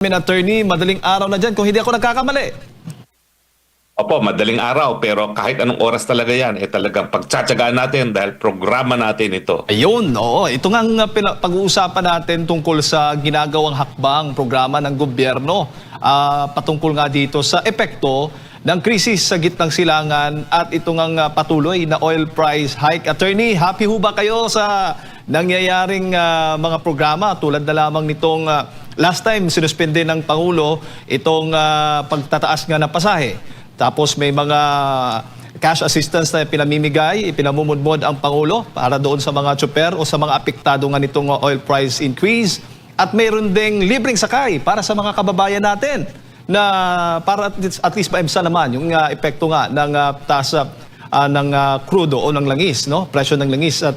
Attorney, madaling araw na dyan kung hindi ako nagkakamali. Opo, madaling araw pero kahit anong oras talaga yan, talagang pagtsatsagaan natin dahil programa natin ito. Ayun, oo. Ito nga ang pag-uusapan natin tungkol sa ginagawang hakbang programa ng gobyerno patungkol nga dito sa epekto ng krisis sa gitnang silangan at ito nga patuloy na oil price hike. Attorney, happy ho ba kayo sa nangyayaring mga programa tulad na lamang nitong last time sinuspende ng Pangulo itong pagtataas nga ng pasahe? Tapos may mga cash assistance na pinamimigay, ipinamumudmod ang Pangulo para doon sa mga tsuper o sa mga apektado nga nitong oil price increase. At mayroon ding libreng sakay para sa mga kababayan natin na para at least maibsan naman yung epekto nga ng taas ng crudo o ng langis, no? Presyo ng langis at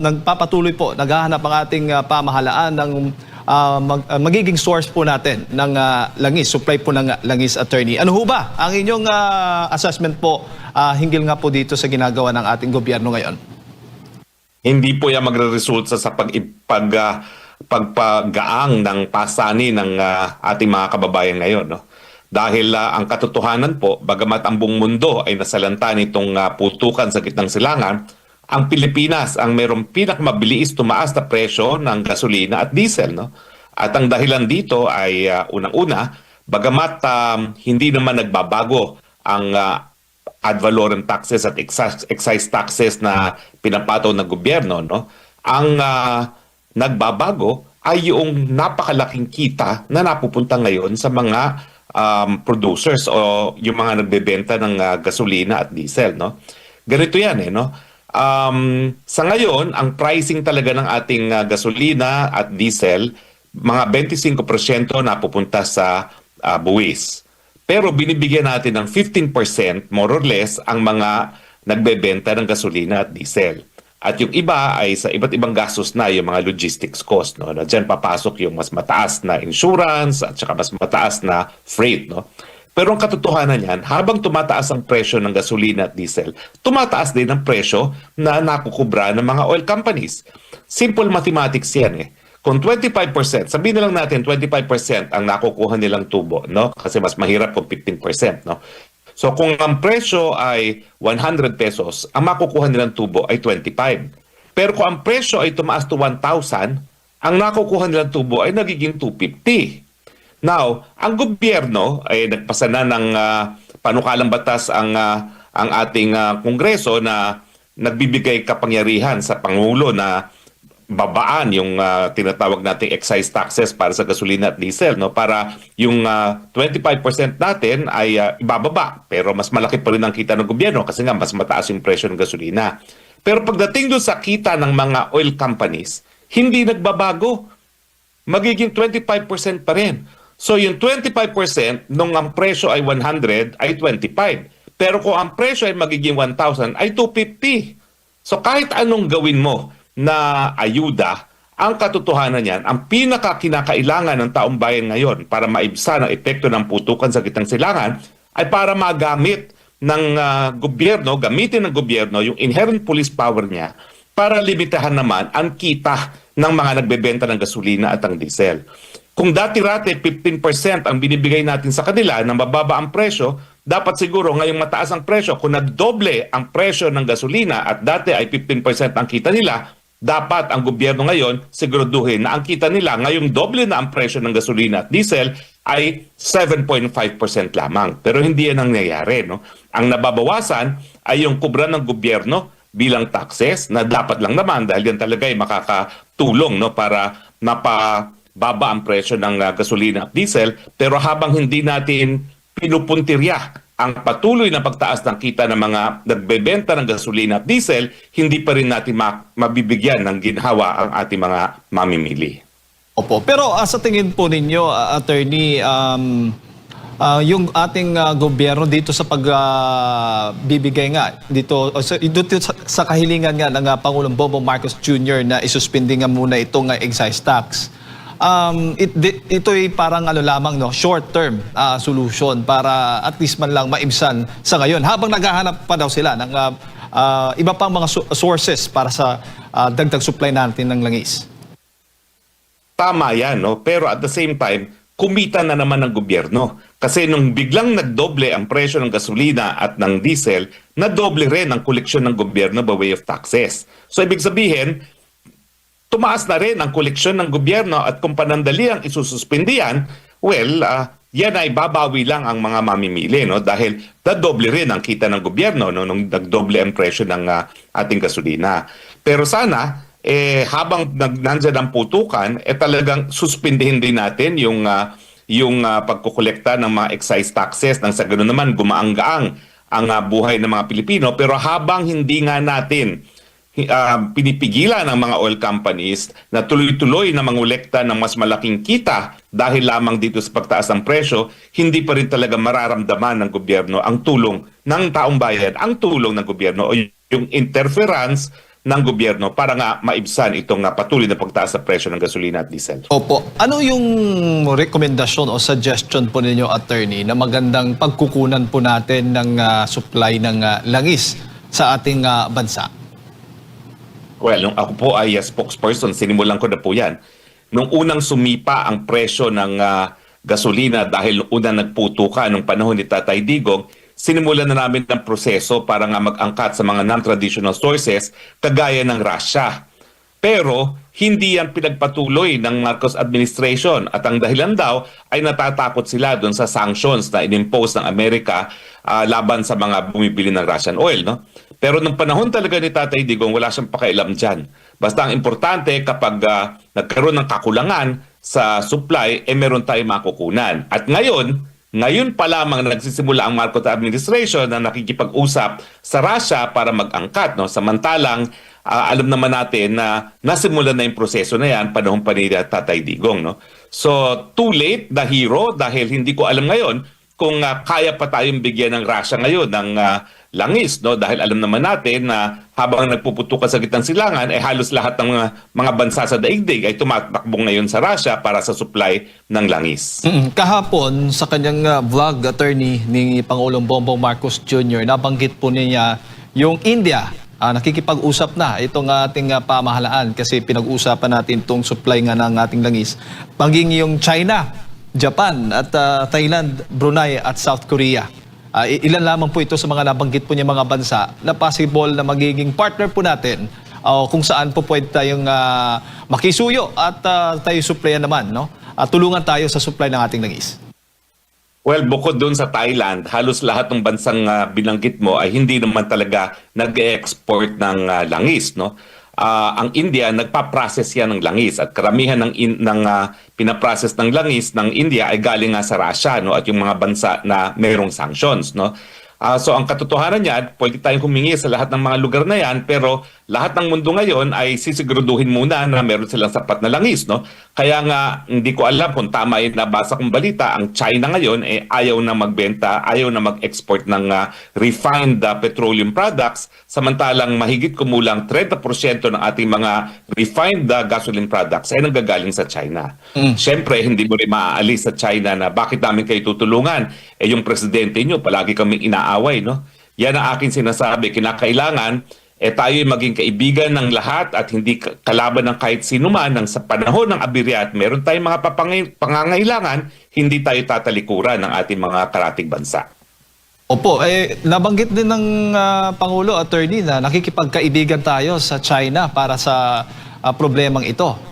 nagpapatuloy po, naghahanap ang ating pamahalaan ng magiging source po natin ng langis, supply po ng langis, Attorney. Ano ho ba ang inyong assessment po hinggil nga po dito sa ginagawa ng ating gobyerno ngayon? Hindi po yan magre-resulta sa pagpagaang ng pasani ng ating mga kababayan ngayon. No? Dahil ang katotohanan po, bagamat ang buong mundo ay nasalanta nitong putukan sa gitnang silangan, ang Pilipinas ang mayroong pinakamabilis tumaas na presyo ng gasolina at diesel. No? At ang dahilan dito ay unang-una, bagamat hindi naman nagbabago ang ad valorem taxes at excise taxes na pinapataw ng gobyerno, no? Ang nagbabago ay yung napakalaking kita na napupunta ngayon sa mga producers o yung mga nagbebenta ng gasolina at diesel, no? Ganito yan no? Sa ngayon, ang pricing talaga ng ating gasolina at diesel, mga 25% napupunta sa buwis. Pero binibigyan natin ng 15% more or less ang mga nagbebenta ng gasolina at diesel. At yung iba ay sa iba't ibang gastos na yung mga logistics cost. No? Diyan papasok yung mas mataas na insurance at saka mas mataas na freight. No? Pero ang katotohanan yan, habang tumataas ang presyo ng gasolina at diesel, tumataas din ang presyo na nakukubra ng mga oil companies. Simple mathematics yan Kung 25%, sabihin na lang natin 25% ang nakukuha nilang tubo, no? Kasi mas mahirap kung 15%, no? So kung ang presyo ay 100 pesos, ang makukuha nilang tubo ay 25. Pero kung ang presyo ay tumaas to 1,000, ang nakukuha nilang tubo ay nagiging 250. Now, ang gobyerno ay nagpasa na ng panukalang batas ang ating Kongreso na nagbibigay kapangyarihan sa Pangulo na babaan yung tinatawag nating excise taxes para sa gasolina at diesel, no? Para yung 25% natin ay ibababa, pero mas malaki pa rin ang kita ng gobyerno kasi nga mas mataas yung presyo ng gasolina. Pero pagdating doon sa kita ng mga oil companies, hindi nagbabago. Magiging 25% pa rin. So yung 25% nung ang presyo ay 100 ay 25. Pero kung ang presyo ay magiging 1,000 ay 250. So kahit anong gawin mo na ayuda, ang katotohanan niyan, ang pinakakinakailangan ng taong bayan ngayon para maibsan ang epekto ng putukan sa gitnang silangan ay para magamit ng gobyerno, gamitin ng gobyerno yung inherent police power niya para limitahan naman ang kita ng mga nagbebenta ng gasolina at ang diesel. Kung dati-rate 15% ang binibigay natin sa kanila na mababa ang presyo, dapat siguro ngayong mataas ang presyo, kung nagdoble ang presyo ng gasolina at dati ay 15% ang kita nila, dapat ang gobyerno ngayon siguraduhin na ang kita nila ngayong doble na ang presyo ng gasolina at diesel ay 7.5% lamang. Pero hindi yan ang nangyayari. No? Ang nababawasan ay yung kubra ng gobyerno bilang taxes na dapat lang naman dahil yan talaga ay makakatulong para mapababa ang presyo ng gasolina at diesel. Pero habang hindi natin pinupuntirya ang patuloy na pagtaas ng kita ng mga nagbebenta ng gasolina at diesel, hindi pa rin natin mabibigyan ng ginhawa ang ating mga mamimili. Opo, pero sa tingin po ninyo, Attorney, yung ating gobyerno dito sa pagbibigay nga dito sa kahilingan nga ng Pangulong Bongbong Marcos Jr. na isuspindi nga muna itong excise tax. Ito'y parang lamang short term solution para at least man lang maibsan sa ngayon habang naghahanap pa daw sila ng iba pang mga sources para sa dagdag supply natin ng langis. tama yan, no? Pero at the same time, kumita na naman ng gobyerno. Kasi nung biglang nagdoble ang presyo ng gasolina at ng diesel, nadoble rin ang koleksyon ng gobyerno by way of taxes. So ibig sabihin, tumaas na rin ang koleksyon ng gobyerno at kung panandali ang isususpindi yan, well, yan ay babawi lang ang mga mamimili, no? Dahil nadoble rin ang kita ng gobyerno, no? Nung nagdoble ang presyo ng ating gasolina. Pero sana, habang nandyan ang putukan, talagang suspindihin din natin yung pagkukolekta ng mga excise taxes nang sa ganoon naman gumaang-gaang ang buhay ng mga Pilipino. Pero habang hindi nga natin pinipigilan ng mga oil companies na tuloy-tuloy na mangolekta ng mas malaking kita dahil lamang dito sa pagtaas ng presyo, hindi pa rin talaga mararamdaman ng gobyerno ang tulong ng taong bayan, ang tulong ng gobyerno o yung interference ng gobyerno para nga maibsan itong patuloy na pagtaas sa presyo ng gasolina at diesel. Opo. Ano yung rekomendasyon o suggestion po ninyo, attorney, na magandang pagkukunan po natin ng supply ng langis sa ating bansa? Well, nung ako po ay spokesperson, sinimulan ko na po yan. Nung unang sumipa ang presyo ng gasolina dahil unang nagputukan nung panahon ni Tatay Digong, sinimulan na namin ang proseso para nga mag-angkat sa mga non-traditional sources kagaya ng Russia. Pero hindi yan pinagpatuloy ng Marcos administration at ang dahilan daw ay natatakot sila doon sa sanctions na inimpose ng Amerika laban sa mga bumibili ng Russian oil, no? Pero nung panahon talaga ni Tatay Digong, wala siyang pakialam dyan. Basta ang importante kapag nagkaroon ng kakulangan sa supply, meron tayong makukunan. At ngayon pa lamang nagsisimula ang Marcos administration na nakikipag-usap sa Russia para mag-angkat, no? Samantalang alam naman natin na nasimulan na yung proseso na yan panahon pa ni Tatay Digong, no? So too late, the hero, dahil hindi ko alam ngayon kung kaya pa tayong bigyan ng Russia ngayon ng langis, no? Dahil alam naman natin na habang nagpuputukan sa gitnang silangan, halos lahat ng mga bansa sa daigdig ay tumatakbo ngayon sa Russia para sa supply ng langis. Kahapon sa kanyang vlog, attorney, ni Pangulong Bongbong Marcos Jr., nabanggit po niya yung India. Nakikipag-usap na itong ating pamahalaan kasi pinag-usapan natin itong supply nga ng ating langis. Maging yung China, Japan at Thailand, Brunei at South Korea. Ilan lamang po ito sa mga nabanggit po niya mga bansa na possible na magiging partner po natin kung saan po pwede tayong makisuyo at tayo supplyan naman, no? Tulungan tayo sa supply ng ating langis. Well, bukod doon sa Thailand, halos lahat ng bansang binanggit mo ay hindi naman talaga nag-export ng langis, no? Ang India, nagpa-process yan ng langis at karamihan ng pinaprocess ng langis ng India ay galing nga sa Russia, no? At yung mga bansa na mayroong sanctions, no? So ang katotohanan niyan, pwede tayong humingi sa lahat ng mga lugar na yan, pero lahat ng mundo ngayon ay sisiguraduhin muna na meron silang sapat na langis, no? Kaya nga, hindi ko alam kung tama yung nabasa kong balita, ang China ngayon ayaw na magbenta, ayaw na mag-export ng refined petroleum products, samantalang mahigit kumulang 30% ng ating mga refined gasoline products ay nanggagaling sa China. Siyempre, hindi mo rin maaalis sa China na bakit namin kayo tutulungan? Yung presidente nyo, palagi kaming inaaway, no? Yan ang aking sinasabi, kinakailangan tayo maging kaibigan ng lahat at hindi kalaban ng kahit sino man nang sa panahon ng abirya at meron tayong mga pangangailangan, hindi tayo tatalikuran ng ating mga karatig bansa. Opo, nabanggit din ng Pangulo, attorney, na nakikipagkaibigan tayo sa China para sa problemang ito.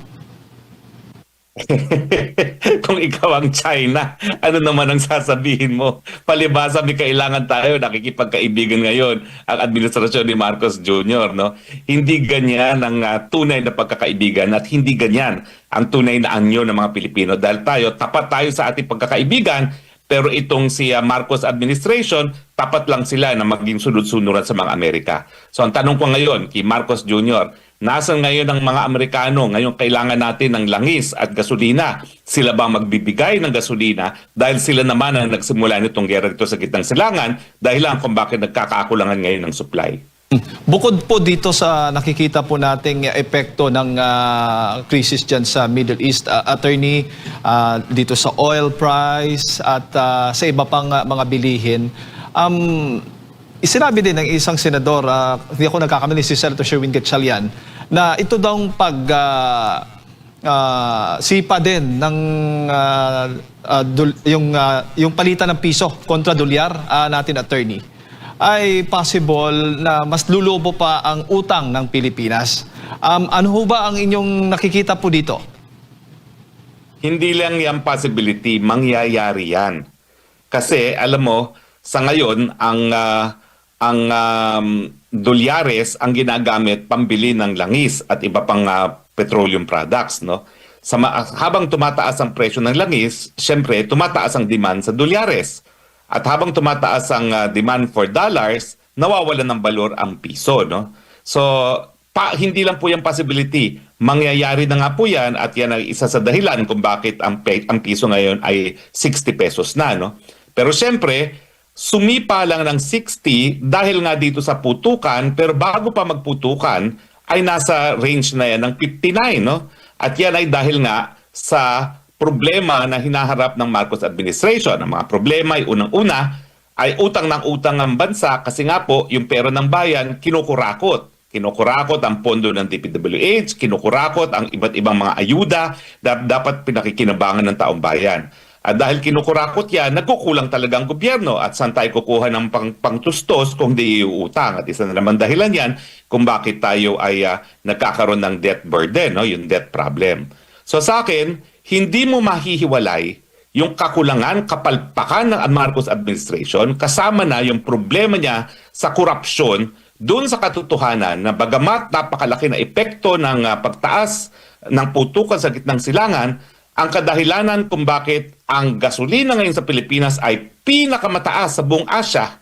Kung ikaw ang China, ano naman ang sasabihin mo? Palibasa may kailangan tayo, nakikipagkaibigan ngayon ang administrasyon ni Marcos Jr., no? Hindi ganyan ang tunay na pagkakaibigan at hindi ganyan ang tunay na anyo ng mga Pilipino dahil tapat tayo sa ating pagkakaibigan, pero itong si Marcos administration, tapat lang sila na maging sunod-sunuran sa mga Amerika. So ang tanong ko ngayon kay Marcos Jr., nasaan ngayon ang mga Amerikano? Ngayon kailangan natin ng langis at gasolina. Sila ba magbibigay ng gasolina? Dahil sila naman ang nagsimula nitong gera dito sa gitnang silangan dahil lang kung bakit nagkakakulangan ngayon ng supply. Bukod po dito sa nakikita po nating epekto ng crisis dyan sa Middle East, attorney, dito sa oil price at sa iba pang mga bilihin, sinabi din ng isang senador, hindi ako nagkakamali, si Senator Sherwin Gatchalian, na ito daw sipa din ng yung palitan ng piso kontra dolyar natin, attorney, ay possible na mas lulubo pa ang utang ng Pilipinas. Ano ho ba ang inyong nakikita po dito? Hindi lang yan possibility, mangyayari yan. Kasi alam mo, sa ngayon ang dolyares ang ginagamit pambili ng langis at iba pang petroleum products, no? Habang tumataas ang presyo ng langis, syempre tumataas ang demand sa dolyares. At habang tumataas ang demand for dollars, nawawalan ng valor ang piso, no? So, hindi lang po yung possibility. Mangyayari na nga po yan at yan ang isa sa dahilan kung bakit ang piso ngayon ay 60 pesos na, no? Pero syempre, sumipa lang ng 60 dahil nga dito sa putukan, pero bago pa magputukan, ay nasa range na yan ng 59, no? At yan ay dahil nga sa problema na hinaharap ng Marcos administration. Ang mga problema ay unang-una ay utang ng utang ng bansa kasi nga po yung pera ng bayan kinukurakot. Kinukurakot ang pondo ng DPWH, kinukurakot ang iba't ibang mga ayuda na dapat pinakikinabangan ng taong bayan. At dahil kinukurakot yan, nagkukulang talaga ang gobyerno at saan tayo kukuha ng pangtustos kung di iuutang. At isa na naman dahilan yan kung bakit tayo ay nagkakaroon ng debt burden, no? Yung debt problem. So sa akin, hindi mo mahihiwalay yung kakulangan, kapalpakan ng Marcos administration kasama na yung problema niya sa korupsyon doon sa katotohanan na bagamat napakalaki na epekto ng pagtaas ng putukan sa gitnang silangan, ang kadahilanan kung bakit ang gasolina ngayon sa Pilipinas ay pinakamataas sa buong Asia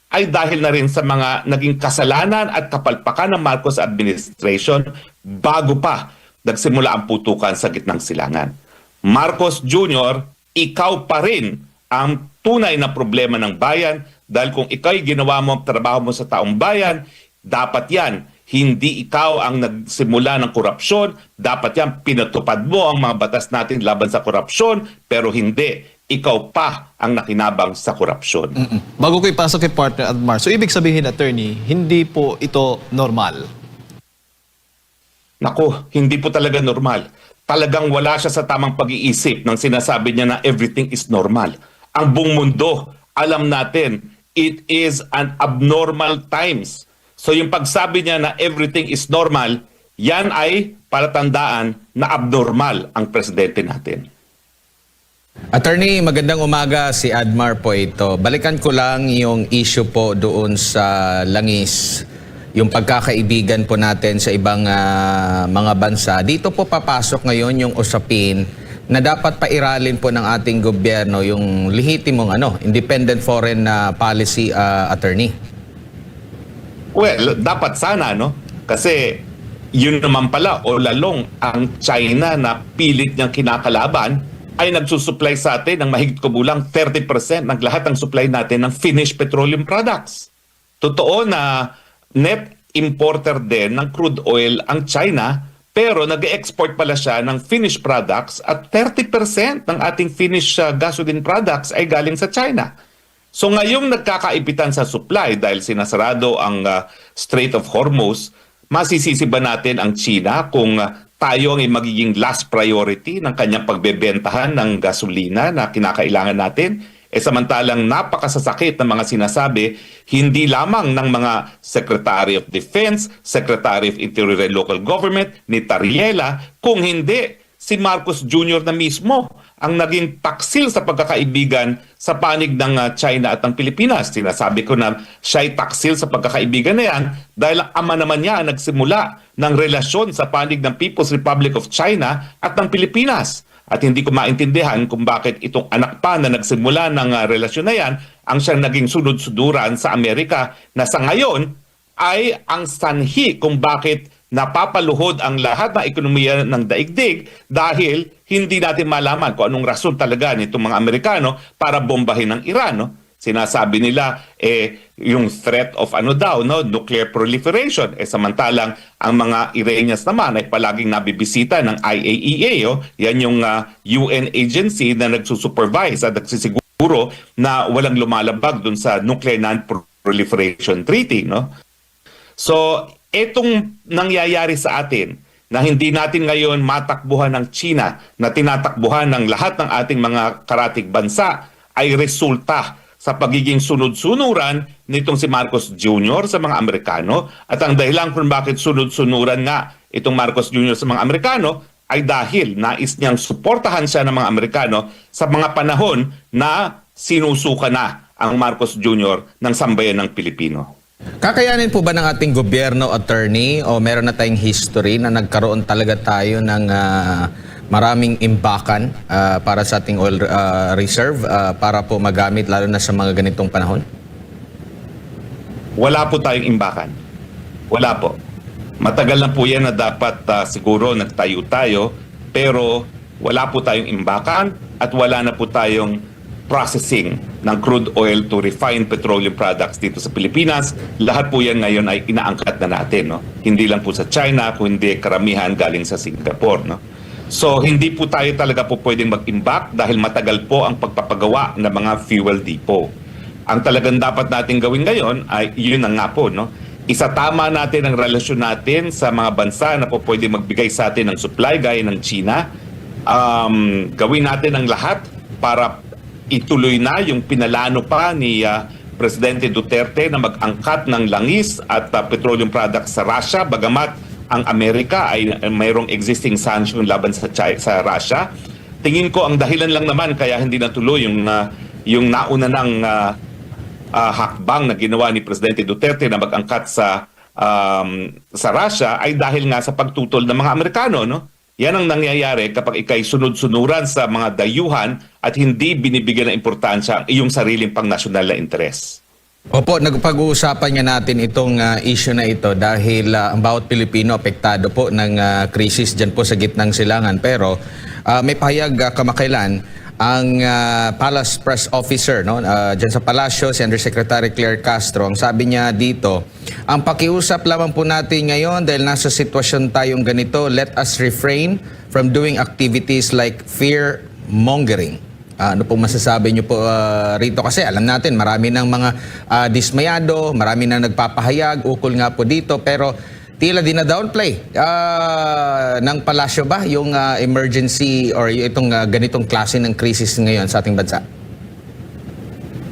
ay dahil na rin sa mga naging kasalanan at kapalpakan ng Marcos administration bago pa nagsimula ang putukan sa gitnang silangan. Marcos Jr., ikaw pa rin ang tunay na problema ng bayan dahil kung ikaw'y ginawa mo ang trabaho mo sa taong bayan, dapat yan. Hindi ikaw ang nagsimula ng korupsyon, dapat yan pinatupad mo ang mga batas natin laban sa korupsyon, pero hindi. Ikaw pa ang nakinabang sa korupsyon. Bago ko ipasok kay partner Admar, so ibig sabihin, attorney, hindi po ito normal? Naku, hindi po talaga normal. Talagang wala siya sa tamang pag-iisip nang sinasabi niya na everything is normal. Ang buong mundo, alam natin, it is an abnormal times. So yung pagsabi niya na everything is normal, yan ay palatandaan na abnormal ang presidente natin. Attorney, magandang umaga, si Admar po ito. Balikan ko lang yung issue po doon sa langis, yung pagkakaibigan po natin sa ibang mga bansa. Dito po papasok ngayon yung usapin na dapat pairalin po ng ating gobyerno yung lehitimong independent foreign policy, attorney. Well, dapat sana, no? Kasi yun naman pala, o lalong ang China na pilit niyang kinakalaban ay nagsusupply sa atin ng mahigit kubulang 30% ng lahat ng supply natin ng finished petroleum products. Totoo na net importer din ng crude oil ang China, pero nag-export pala siya ng finished products at 30% ng ating finished gasoline products ay galing sa China. So ngayong nagkakaipitan sa supply dahil sinasarado ang Strait of Hormuz, masisisi ba natin ang China kung tayo ang magiging last priority ng kanyang pagbebentahan ng gasolina na kinakailangan natin? Samantalang napakasasakit ng mga sinasabi, hindi lamang ng mga Secretary of Defense, Secretary of Interior and Local Government, ni Tariela, kung hindi si Marcos Jr. na mismo ang naging taksil sa pagkakaibigan sa panig ng China at ng Pilipinas. Sinasabi ko na siya'y taksil sa pagkakaibigan na yan dahil ang ama naman niya ang nagsimula ng relasyon sa panig ng People's Republic of China at ng Pilipinas. At hindi ko maintindihan kung bakit itong anak pa na nagsimula ng relasyon na yan ang siyang naging sunod-suduran sa Amerika na sa ngayon ay ang sanhi kung bakit napapaluhod ang lahat ng ekonomiya ng daigdig dahil hindi natin malaman kung anong rason talaga nitong mga Amerikano para bombahin ang Iran, no? Sinasabi nila yung threat of nuclear proliferation. Samantalang ang mga Iranians naman ay palaging nabibisita ng IAEA. Yan yung UN agency na nagsusupervise at nagsisiguro na walang lumalabag dun sa Nuclear Non-Proliferation Treaty, no? So, etong nangyayari sa atin, na hindi natin ngayon matakbuhan ng China na tinatakbuhan ng lahat ng ating mga karatig bansa ay resulta sa pagiging sunod-sunuran nitong si Marcos Jr. sa mga Amerikano, at ang dahilan kung bakit sunod-sunuran nga itong Marcos Jr. sa mga Amerikano ay dahil nais niyang suportahan siya ng mga Amerikano sa mga panahon na sinusuka na ang Marcos Jr. ng sambayan ng Pilipino. Kakayanin po ba ng ating gobyerno, attorney, o meron na tayong history na nagkaroon talaga tayo ng maraming imbakan para sa ating oil reserve para po magamit lalo na sa mga ganitong panahon? Wala po tayong imbakan. Wala po. Matagal na po yan na dapat siguro nagtayo tayo, pero wala po tayong imbakan at wala na po tayong processing ng crude oil to refined petroleum products dito sa Pilipinas. Lahat po yan ngayon ay inaangkat na natin. No? Hindi lang po sa China, kundi karamihan galing sa Singapore. No? So hindi po tayo talaga po pwedeng mag-imbak dahil matagal po ang pagpapagawa ng mga fuel depot. Ang talagang dapat natin gawin ngayon ay yun na nga po. No? Isatama natin ang relasyon natin sa mga bansa na po pwede magbigay sa atin ng supply gaya ng China. Gawin natin ang lahat para ituloy na yung pinalano pa ni Presidente Duterte na mag-angkat ng langis at petroleum products sa Russia, bagamat ang Amerika ay mayroong existing sanction laban sa Russia. Tingin ko ang dahilan lang naman kaya hindi natuloy yung nauna ng hakbang na ginawa ni Presidente Duterte na mag-angkat sa Russia ay dahil nga sa pagtutol ng mga Amerikano, no? Yan ang nangyayari kapag ikay sunod-sunuran sa mga dayuhan at hindi binibigyan ng importansya ang iyong sariling pang-nasyonal na interes. Opo, nagpag-uusapan nga natin itong issue na ito dahil ang bawat Pilipino apektado po ng krisis dyan po sa gitnang silangan. Pero may pahayag kamakailan ang Palace Press Officer dyan sa Palasyo, si Undersecretary Claire Castro. Ang sabi niya dito, ang pakiusap lamang po natin ngayon dahil nasa sitwasyon tayong ganito, let us refrain from doing activities like fear-mongering. Ano pong masasabi niyo po rito? Kasi alam natin, marami ng mga dismayado, marami na nagpapahayag, ukol nga po dito, pero tila din na downplay ng palasyo ba yung emergency or itong ganitong klase ng krisis ngayon sa ating bansa?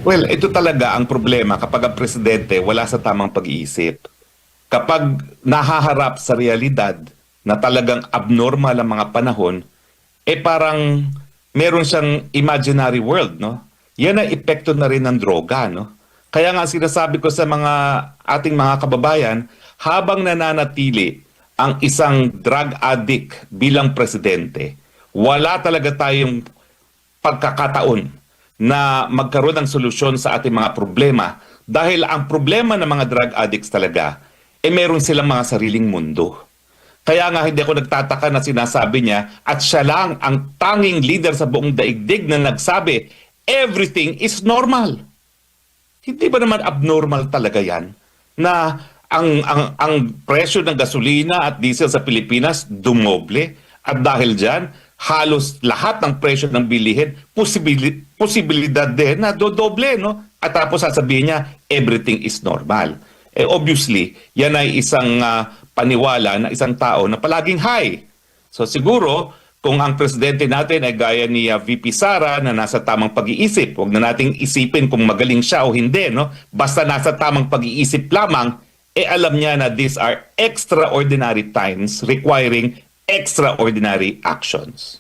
Well, ito talaga ang problema kapag ang presidente wala sa tamang pag-iisip. Kapag nahaharap sa realidad na talagang abnormal ang mga panahon, parang meron siyang imaginary world, no? Yan ang epekto na rin ng droga, no? Kaya nga sinasabi ko sa ating mga kababayan, habang nananatili ang isang drug addict bilang presidente, wala talaga tayong pagkakataon na magkaroon ng solusyon sa ating mga problema dahil ang problema ng mga drug addicts talaga, meron silang mga sariling mundo. Kaya nga hindi ako nagtataka na sinasabi niya at siya lang ang tanging leader sa buong daigdig na nagsabi, everything is normal. Hindi ba naman abnormal talaga yan na ang presyo ng gasolina at diesel sa Pilipinas dumoble at dahil dyan, halos lahat ng presyo ng bilihin, posibilidad din na dodoble, no? At tapos sasabihin niya, everything is normal. Obviously, yan ay isang paniwala na isang tao na palaging high. So siguro, kung ang presidente natin ay gaya ni VP Sara na nasa tamang pag-iisip, huwag na nating isipin kung magaling siya o hindi, no? Basta nasa tamang pag-iisip lamang, alam niya na these are extraordinary times requiring extraordinary actions.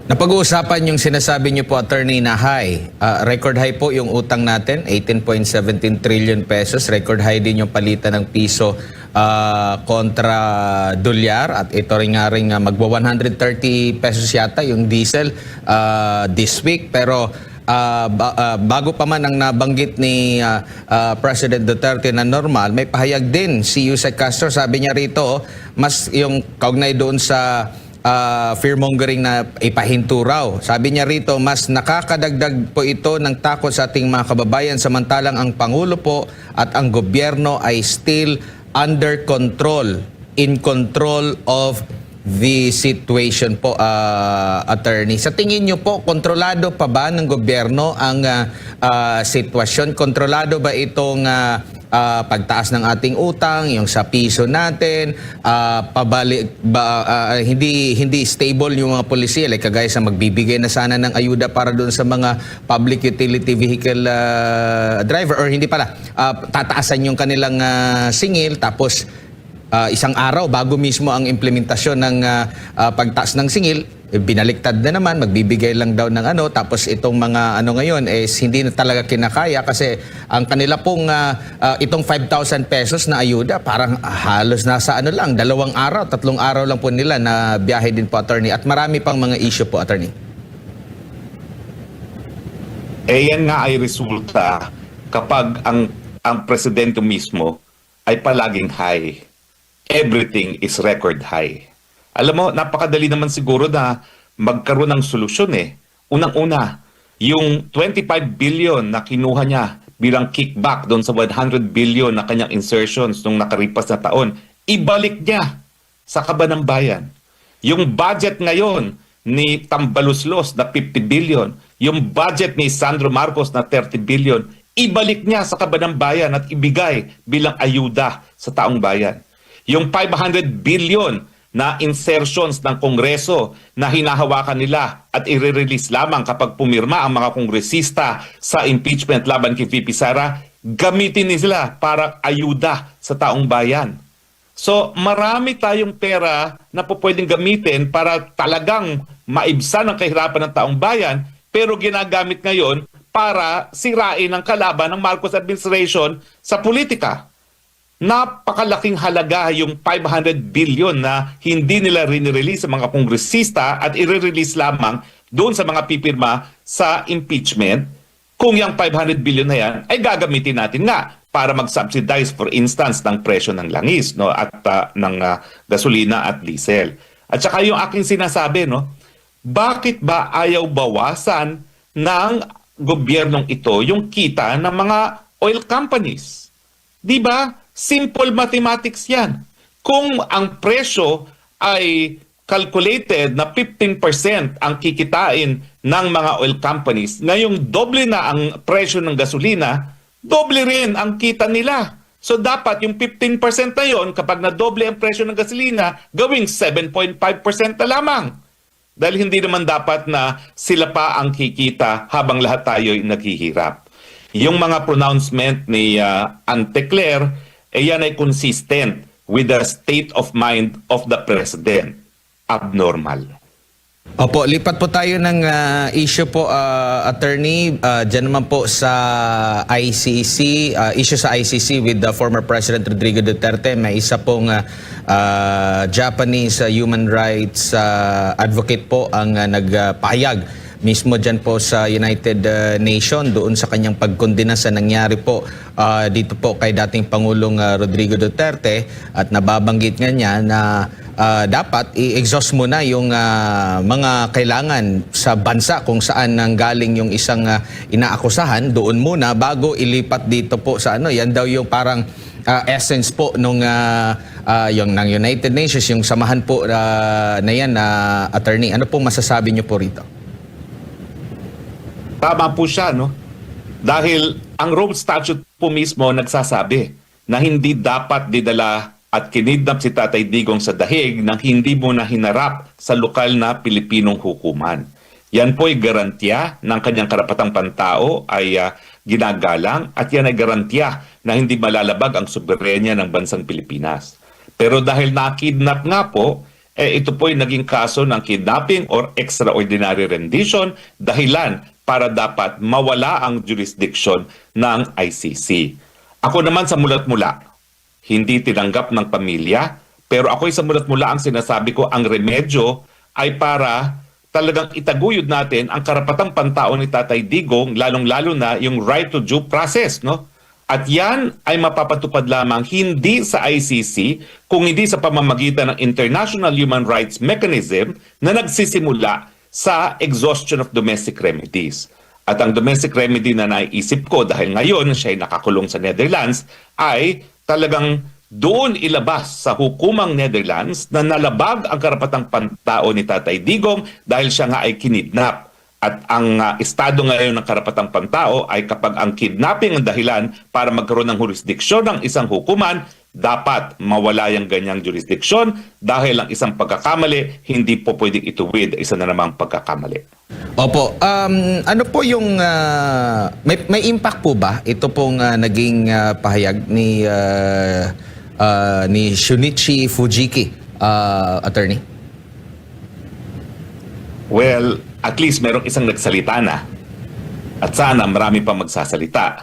Napag-uusapan yung sinasabi niyo po, attorney, na high. Record high po yung utang natin, 18.17 trillion pesos. Record high din yung palitan ng piso kontra dolyar. At ito rin nga rin magwa 130 pesos yata yung diesel this week. Pero bago pa man ang nabanggit ni President Duterte na normal, may pahayag din si Yusek Castro. Sabi niya rito, mas yung kaugnay doon sa fear-mongering na ipahinto raw. Sabi niya rito, mas nakakadagdag po ito ng takot sa ating mga kababayan samantalang ang Pangulo po at ang gobyerno ay still under control, in control of the situation po, attorney. Sa tingin niyo po, kontrolado pa ba ng gobyerno ang sitwasyon? Kontrolado ba itong pagtaas ng ating utang, yung sa piso natin, hindi stable yung mga polisiya, like kagaya sa magbibigay na sana ng ayuda para doon sa mga public utility vehicle driver, or hindi pala, tataasan yung kanilang singil, tapos isang araw bago mismo ang implementasyon ng pagtaas ng singil, binaliktad na naman, magbibigay lang daw ng tapos itong mga ngayon hindi na talaga kinakaya kasi ang kanila pong itong 5,000 pesos na ayuda parang halos nasa lang, 2 araw, 3 araw lang po nila na biyahe din po, attorney, at marami pang mga issue po, attorney. Yan nga ay resulta kapag ang presidente mismo ay palaging high. Everything is record high. Alam mo, napakadali naman siguro na magkaroon ng solusyon Unang-una, yung 25 billion na kinuha niya bilang kickback doon sa 100 billion na kanyang insertions nung nakaripas na taon, ibalik niya sa kaban ng bayan. Yung budget ngayon ni Tambaluslos na 50 billion, yung budget ni Sandro Marcos na 30 billion, ibalik niya sa kaban ng bayan at ibigay bilang ayuda sa taong bayan. Yung 500 billion na insertions ng Kongreso na hinahawakan nila at i-release lamang kapag pumirma ang mga kongresista sa impeachment laban kay VP Sara, gamitin nila para ayuda sa taong bayan. So marami tayong pera na pwedeng gamitin para talagang maibsan ang kahirapan ng taong bayan, pero ginagamit ngayon para sirain ang kalaban ng Marcos administration sa politika. Napakalaking halaga yung 500 billion na hindi nila rinirelease sa mga kongresista at i-release lamang doon sa mga pipirma sa impeachment, kung yung 500 billion na yan ay gagamitin natin nga para mag-subsidize, for instance, ng presyo ng langis at ng gasolina at diesel. At saka yung aking sinasabi, bakit ba ayaw bawasan ng gobyernong ito yung kita ng mga oil companies? Di ba? Simple mathematics yan. Kung ang presyo ay calculated na 15% ang kikitain ng mga oil companies, ngayong doble na ang presyo ng gasolina, doble rin ang kita nila. So dapat yung 15% na yon, kapag nadoble ang presyo ng gasolina, gawing 7.5% na lamang. Dahil hindi naman dapat na sila pa ang kikita habang lahat tayo ay naghihirap. Yung mga pronouncement ni Ante Claire, yan ay consistent with the state of mind of the president. Abnormal. Opo, lipat po tayo ng issue po, attorney. Diyan naman po sa ICC, issue sa ICC with the former President Rodrigo Duterte. May isa pong Japanese human rights advocate po ang nagpahayag mismo dyan po sa United Nations doon sa kanyang pagkondena sa nangyari po dito po kay dating Pangulong Rodrigo Duterte, at nababanggit nga niya na dapat i-exhaust muna yung mga kailangan sa bansa kung saan nanggaling yung isang inaakusahan doon muna bago ilipat dito po sa yan daw yung parang essence po nung yung ng United Nations, yung samahan po na yan, attorney. Ano pong masasabi niyo po rito? Tama po siya, Dahil ang Rome Statute po mismo nagsasabi na hindi dapat didala at kinidnap si Tatay Digong sa dahig nang hindi mo na hinarap sa lokal na Pilipinong hukuman. Yan po ay garantiya ng kanyang karapatang pantao ay ginagalang, at yan ay garantiya na hindi malalabag ang soberenya ng bansang Pilipinas. Pero dahil nakidnap nga po, ito po ay naging kaso ng kidnapping or extraordinary rendition, dahilan para dapat mawala ang jurisdiction ng ICC. Ako naman sa mulat-mula, hindi tinanggap ng pamilya, pero ako'y sa mulat-mula ang sinasabi ko, ang remedyo ay para talagang itaguyod natin ang karapatang pantao ni Tatay Digong, lalong-lalo na yung right to due process, At yan ay mapapatupad lamang hindi sa ICC, kung hindi sa pamamagitan ng International Human Rights Mechanism na nagsisimula sa exhaustion of domestic remedies. At ang domestic remedy na naiisip ko, dahil ngayon siya ay nakakulong sa Netherlands, ay talagang doon ilabas sa hukumang Netherlands na nalabag ang karapatang pantao ni Tatay Digong dahil siya nga ay kinidnap. At ang estado ngayon ng karapatang pantao ay kapag ang kidnapping ang dahilan para magkaroon ng jurisdiksyon ng isang hukuman, dapat mawala yung ganyang jurisdiksyon dahil ang isang pagkakamali hindi po pwedeng ituwid isa na namang pagkakamali. Opo, ano po yung may impact po ba ito pong naging pahayag ni Shunichi Fujiki, attorney? Well, at least merong isang nagsalita na. At sana marami pa magsasalita.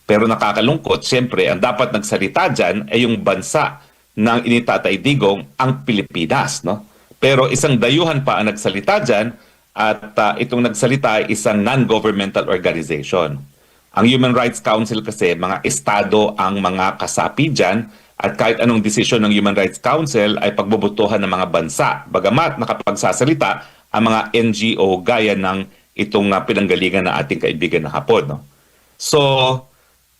Pero nakakalungkot, siyempre, ang dapat nagsalita dyan ay yung bansa ng initatay digong, ang Pilipinas. No? Pero isang dayuhan pa ang nagsalita dyan at itong nagsalita ay isang non-governmental organization. Ang Human Rights Council kasi, mga estado ang mga kasapi dyan at kahit anong desisyon ng Human Rights Council ay pagbobotohan ng mga bansa. Bagamat nakapagsasalita ang mga NGO gaya ng itong pinanggalingan ng ating kaibigan na Hapon. No? So,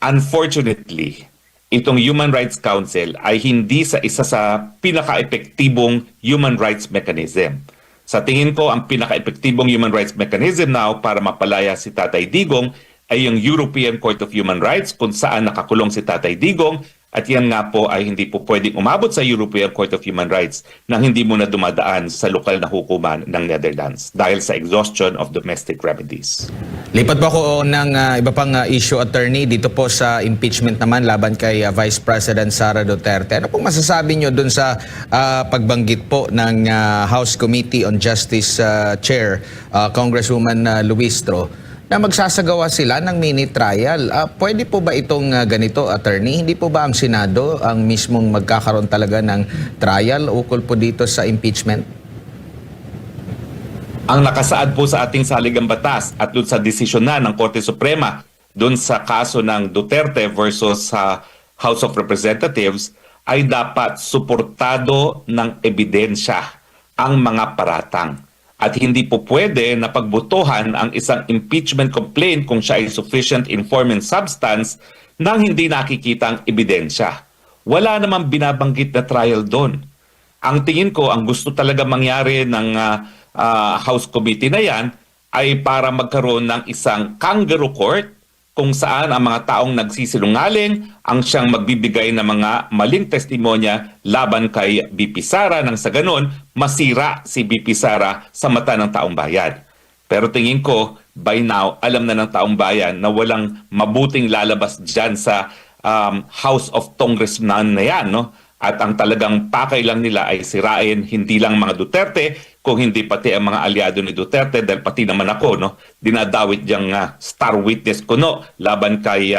unfortunately, itong Human Rights Council ay hindi sa isa sa pinaka-epektibong human rights mechanism. Sa tingin ko, ang pinaka-epektibong human rights mechanism now para mapalaya si Tatay Digong ay yung European Court of Human Rights kung saan nakakulong si Tatay Digong. At yan nga po ay hindi po pwedeng umabot sa European Court of Human Rights nang hindi muna dumadaan sa lokal na hukuman ng Netherlands dahil sa exhaustion of domestic remedies. Lipat po ako ng iba pang issue, attorney, dito po sa impeachment naman laban kay Vice President Sara Duterte. Ano pong masasabi nyo dun sa pagbanggit po ng House Committee on Justice Chair, Congresswoman Luistro, na magsasagawa sila ng mini trial? Pwede po ba itong ganito, attorney? Hindi po ba ang Senado ang mismong magkakaroon talaga ng trial ukol po dito sa impeachment? Ang nakasaad po sa ating saligang batas at doon sa desisyon na ng Korte Suprema doon sa kaso ng Duterte versus sa House of Representatives ay dapat suportado ng ebidensya ang mga paratang. At hindi po pwede na pagbotohan ang isang impeachment complaint kung siya ay sufficient in form and substance nang hindi nakikita ang ebidensya. Wala namang binabanggit na trial doon. Ang tingin ko, ang gusto talaga mangyari ng House Committee na yan ay para magkaroon ng isang kangaroo court kung saan ang mga taong nagsisinungaling ang siyang magbibigay ng mga maling testimonya laban kay BP Sara nang sa ganon masira si BP Sara sa mata ng taong bayan. Pero tingin ko, by now, alam na ng taong bayan na walang mabuting lalabas dyan sa House of Congressman na yan. No? At ang talagang pakay lang nila ay sirain hindi lang mga Duterte, kung hindi pati ang mga aliado ni Duterte, dahil pati naman ako, no, dinadawit diyang star witness ko no, laban kay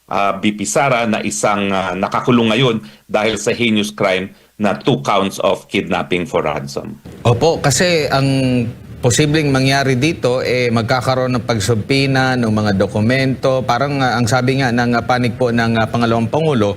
BP Sara na isang nakakulong ngayon dahil sa heinous crime na 2 counts of kidnapping for ransom. Opo, kasi ang posibleng mangyari dito, magkakaroon ng pagsubpina ng mga dokumento. Parang ang sabi nga ng panig po ng Pangalawang Pangulo,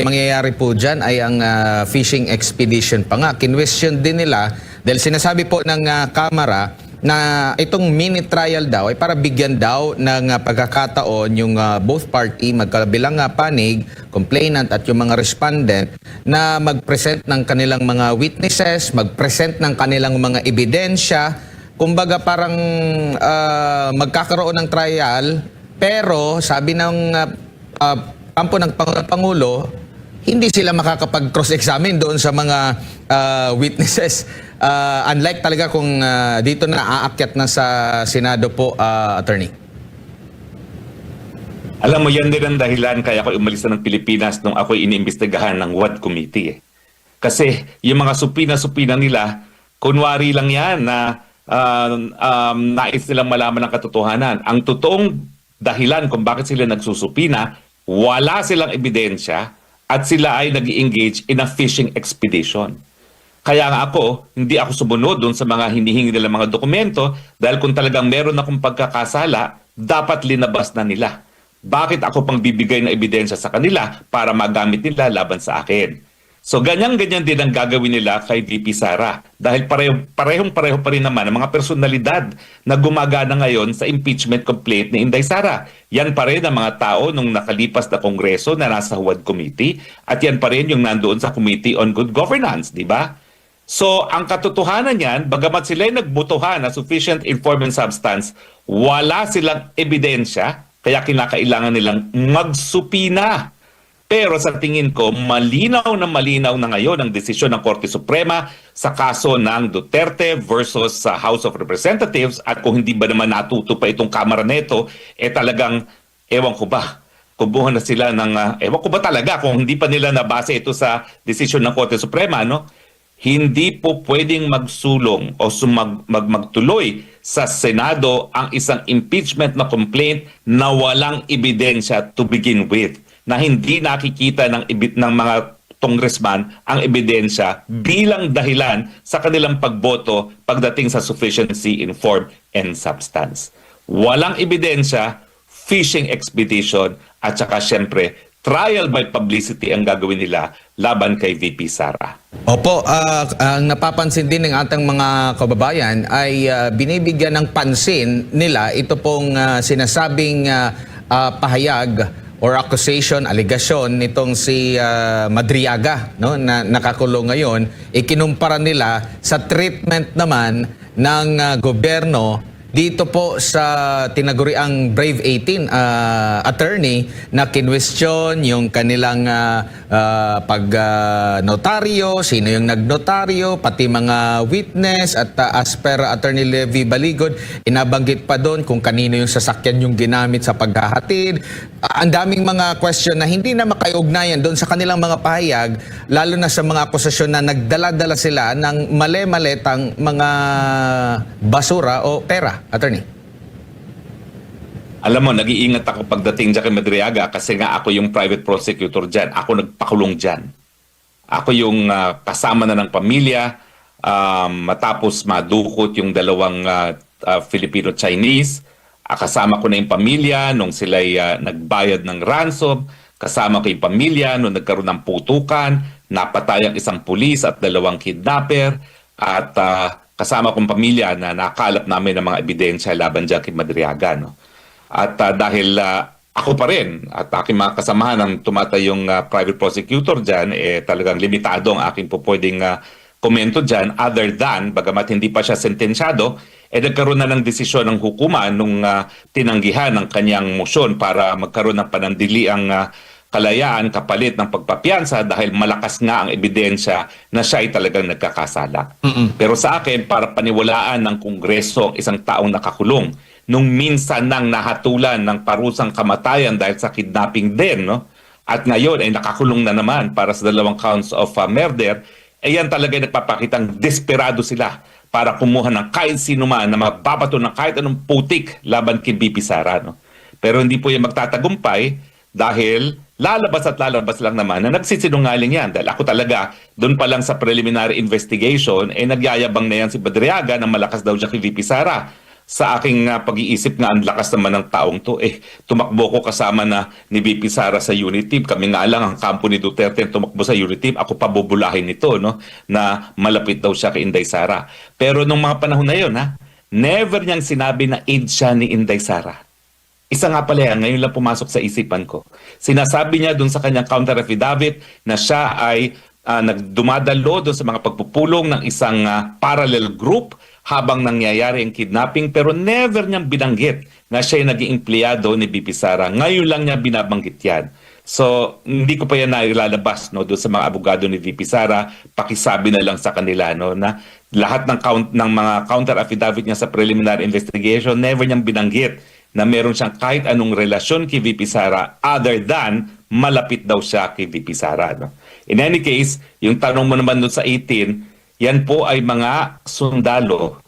mangyayari po dyan ay ang fishing expedition pa nga. Kinwestiyon din nila dahil sinasabi po ng Kamara na itong mini trial daw ay para bigyan daw ng pagkakataon yung both party, magkabilang panig, complainant at yung mga respondent na mag-present ng kanilang mga witnesses, mag-present ng kanilang mga ebidensya. Kumbaga parang magkakaroon ng trial, pero sabi ng kampo ng Pangulo, hindi sila makakapag-cross-examine doon sa mga witnesses. Unlike talaga kung dito na aakyat na sa Senado po, attorney. Alam mo, yan din ang dahilan kaya ako umalis na ng Pilipinas nung ako'y iniimbestigahan ng WAD Committee. Kasi yung mga supina-supina nila, kunwari lang yan na nais nilang malaman ng katotohanan. Ang totoong dahilan kung bakit sila nagsusupina, wala silang ebidensya at sila ay nag-engage in a fishing expedition. Kaya nga ako, hindi ako sumunod doon sa mga hinihingi nila mga dokumento dahil kung talagang meron akong pagkakasala, dapat linabas na nila. Bakit ako pang bibigay ng ebidensya sa kanila para magamit nila laban sa akin? So ganyan-ganyan din ang gagawin nila kay VP Sara dahil parehong-pareho pa rin naman ang mga personalidad na gumagana ngayon sa impeachment complaint ni Inday Sara. Yan pa rin ang mga tao nung nakalipas na kongreso na nasa HUAD Committee at yan pa rin yung nandoon sa Committee on Good Governance, di ba? So, ang katotohanan niyan, bagamat sila ay nagbutuhan na sufficient informant substance, wala silang ebidensya, kaya kinakailangan nilang magsupina. Pero sa tingin ko, malinaw na ngayon ang desisyon ng Korte Suprema sa kaso ng Duterte versus sa House of Representatives, at kung hindi ba naman natuto pa itong Kamara neto, talagang, ewan ko ba, kubuhan na sila ng, ewan ko ba talaga kung hindi pa nila nabase ito sa desisyon ng Korte Suprema, no? Hindi po pwedeng magsulong o magtuloy sa Senado ang isang impeachment na complaint na walang ebidensya to begin with, na hindi nakikita ng mga congressman ang ebidensya bilang dahilan sa kanilang pagboto pagdating sa sufficiency in form and substance. Walang ebidensya, fishing expedition, at saka syempre trial by publicity ang gagawin nila laban kay VP Sara. Opo, ang napapansin din ng ating mga kababayan ay binibigyan ng pansin nila ito pong sinasabing pahayag or accusation, allegation nitong si Madriaga, no, na nakakulong ngayon, ikinumpara nila sa treatment naman ng gobyerno dito po sa tinaguriang Brave 18 attorney na kinwestiyon yung kanilang pag-notaryo, sino yung nagnotaryo, pati mga witness, at as per Attorney Levy Baligod, inabanggit pa doon kung kanino yung sasakyan yung ginamit sa paghahatid. Ang daming mga question na hindi na makaiugnayan doon sa kanilang mga pahayag, lalo na sa mga akusasyon na nagdala-dala sila ng mali-maletang mga basura o pera. Attorney. Alam mo, nag-iingat ako pagdating dyan kay Madriaga kasi nga ako yung private prosecutor dyan. Ako nagpakulong dyan. Ako yung kasama na ng pamilya matapos madukot yung dalawang Filipino-Chinese. Kasama ko na yung pamilya nung sila'y nagbayad ng ransom. Kasama ko yung pamilya nung nagkaroon ng putukan. Napatay ang isang pulis at dalawang kidnapper. At kasama kong pamilya na nakalap namin ng mga ebidensya laban dyan kay Madriaga. No? At dahil ako pa rin at aking mga kasamahan ng tumatayong private prosecutor dyan, talagang limitado ang aking po pwedeng komento dyan, other than, bagamat hindi pa siya sentensyado, nagkaroon na ng desisyon ng hukuman nung tinanggihan ng kanyang motion para magkaroon ng panandiliang kalayaan kapalit ng pagpapiyansa dahil malakas nga ang ebidensya na siya ay talagang nagkakasala. Pero sa akin, para paniwalaan ng Kongreso ang isang taong nakakulong, nung minsan nang nahatulan ng parusang kamatayan dahil sa kidnapping din, no? At ngayon ay nakakulong na naman para sa dalawang counts of murder, yan talaga nagpapakitang desperado sila para kumuha ng kahit sino man na mababato ng kahit anong putik laban kay VP Sara. No? Pero hindi po yan magtatagumpay dahil lalabas at lalabas lang naman na nagsisinungaling yan. Dahil ako talaga, doon pa lang sa preliminary investigation, nagyayabang na yan si Madriaga na malakas daw siya kay VP Sara. Sa aking pag-iisip nga, ang lakas naman ng taong to. Tumakbo ko kasama na ni VP Sara sa unit team. Kami nga lang, ang kampo ni Duterte tumakbo sa unit team. Ako pa bubulahin nito, no? Na malapit daw siya kay Inday Sara. Pero nung mga panahon na yun, never niyang sinabi na aid siya ni Inday Sara. Isa nga pala yan, ngayon lang pumasok sa isipan ko. Sinasabi niya doon sa kanyang counter affidavit na siya ay nagdumadalo doon sa mga pagpupulong ng isang parallel group habang nangyayari ang kidnapping, pero never niyang binanggit na siya ay naging empleyado ni VP Sara. Ngayon lang niya binabanggit yan. So, hindi ko pa yan nailalabas, no, doon sa mga abogado ni VP Sara. Pakisabi na lang sa kanila, no, na lahat ng mga counter affidavit niya sa preliminary investigation, never niyang binanggit na meron siyang kahit anong relasyon kay VP Sara other than malapit daw siya kay VP Sara. No? In any case, yung tanong mo naman doon sa 18, yan po ay mga sundalo,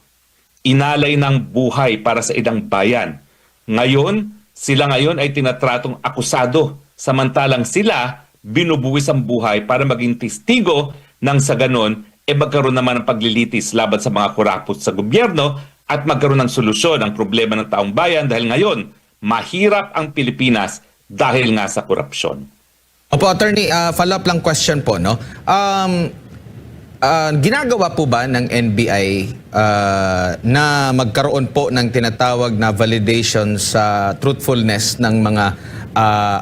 inalay ng buhay para sa idang bayan. Ngayon, sila ngayon ay tinatratong akusado, samantalang sila binubuwis ang buhay para maging testigo nang sa ganon, magkaroon naman ng paglilitis laban sa mga kurapot sa gobyerno at magkaroon ng solusyon ang problema ng taong bayan dahil ngayon, mahirap ang Pilipinas dahil nga sa korupsyon. Opo, Attorney, follow-up lang question po, no? Ginagawa po ba ng NBI na magkaroon po ng tinatawag na validation sa truthfulness ng mga